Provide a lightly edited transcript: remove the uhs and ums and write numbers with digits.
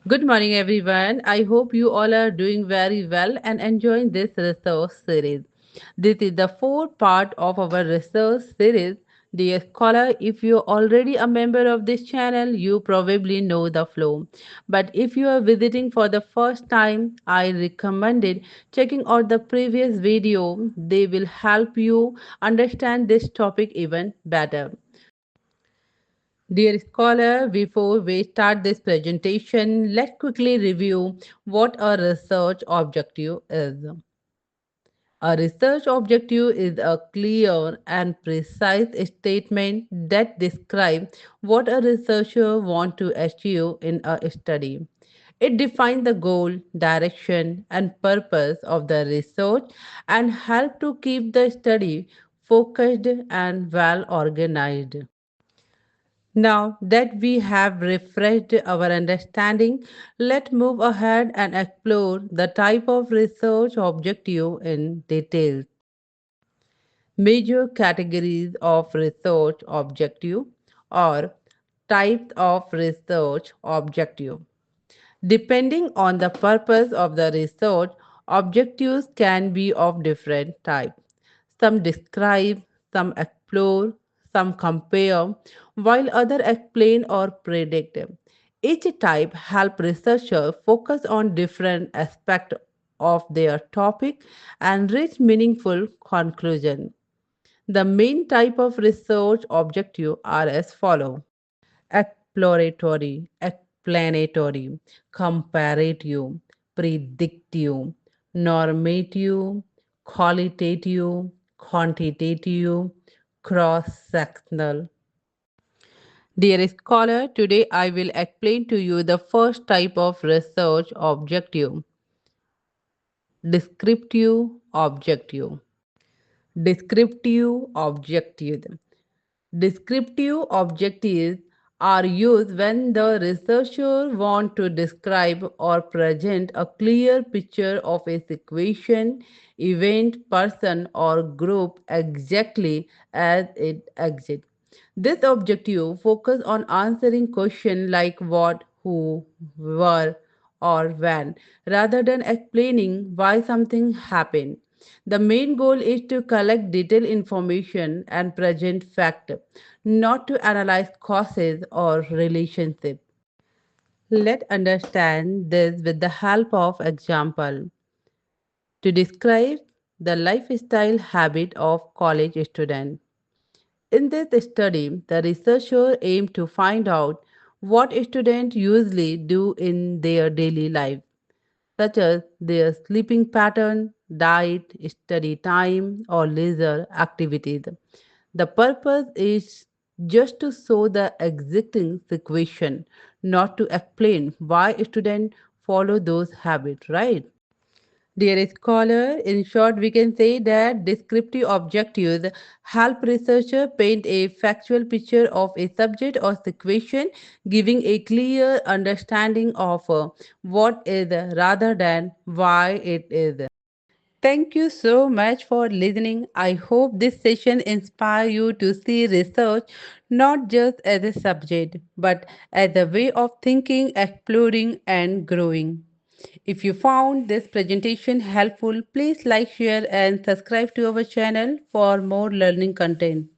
Good morning, everyone. I hope you all are doing very well and enjoying this research series. This is the fourth part of our research series. Dear scholar, if you're already a member of this channel, you probably know the flow. But if you are visiting for the first time, I recommended checking out the previous video. They will help you understand this topic even better. Dear scholar, before we start this presentation, let's quickly review what a research objective is. A research objective is a clear and precise statement that describes what a researcher wants to achieve in a study. It defines the goal, direction, and purpose of the research and helps to keep the study focused and well organized. Now that we have refreshed our understanding, let's move ahead and explore the type of research objective in detail. Major categories of research objective or types of research objective. Depending on the purpose of the research, objectives can be of different types. Some describe, some explore, some compare, while others explain or predict. Each type helps researchers focus on different aspects of their topic and reach meaningful conclusion. The main type of research objective are as follow: exploratory, explanatory, comparative, predictive, normative, qualitative, quantitative, cross-sectional. Dear scholar, today I will explain to you the first type of research objective, descriptive objective. Descriptive objective. Descriptive objectives are used when the researcher wants to describe or present a clear picture of a situation, event, person, or group exactly as it exists. This objective focuses on answering questions like what, who, where, or when, rather than explaining why something happened. The main goal is to collect detailed information and present fact, not to analyze causes or relationships. Let's understand this with the help of example to describe the lifestyle habit of college students. In this study, the researcher aimed to find out what students usually do in their daily life, such as their sleeping pattern, diet, study time, or leisure activities. The purpose is just to show the existing situation, not to explain why students follow those habits, right? Dear scholar, in short, we can say that descriptive objectives help researcher paint a factual picture of a subject or situation, giving a clear understanding of what is rather than why it is. Thank you so much for listening. I hope this session inspires you to see research not just as a subject, but as a way of thinking, exploring, and growing. If you found this presentation helpful, please like, share, and subscribe to our channel for more learning content.